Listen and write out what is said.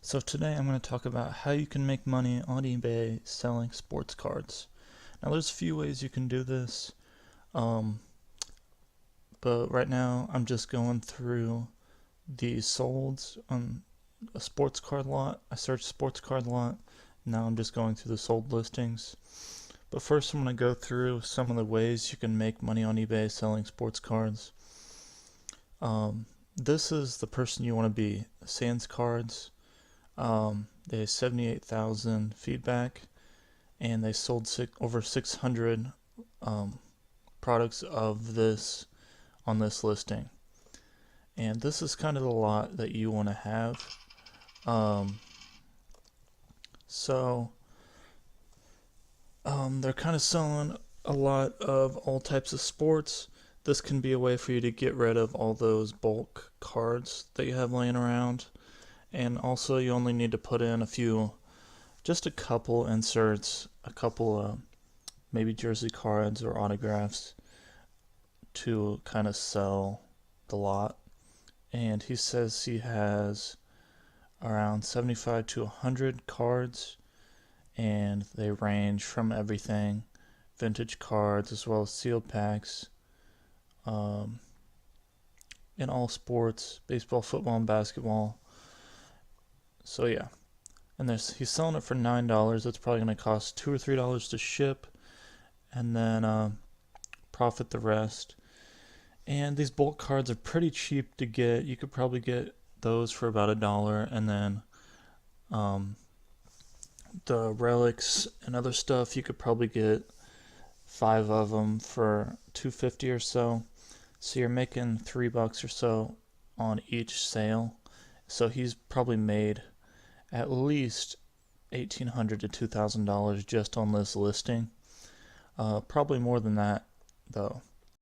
So today I'm going to talk about how you can make money on eBay selling sports cards. Now there's a few ways you can do this, um, but right now I'm just going through the solds on a sports card lot. I searched sports card lot. Now I'm just going through the sold listings. But first I'm going to go through some of the ways you can make money on eBay selling sports cards. This is the person you want to be, Sans Cards. They have 78,000 feedback, and they sold over 600 products of this on this listing. And this is kind of the lot that you want to have. Um, they're kind of selling a lot of all types of sports. This can be a way for you to get rid of all those bulk cards that you have laying around. And also you only need to put in just a couple inserts, a couple maybe jersey cards or autographs to kind of sell the lot. And he says he has around 75 to 100 cards, and they range from everything vintage cards as well as sealed packs in all sports: baseball, football, and basketball. So yeah, and he's selling it for $9. That's probably going to cost $2 or $3 to ship, and then profit the rest. And these bulk cards are pretty cheap to get. You could probably get those for about $1, and then the relics and other stuff you could probably get 5 of them for $2.50 or so. So you're making $3 or so on each sale. So he's probably made at least $1,800 to $2,000 just on this listing. Probably more than that though.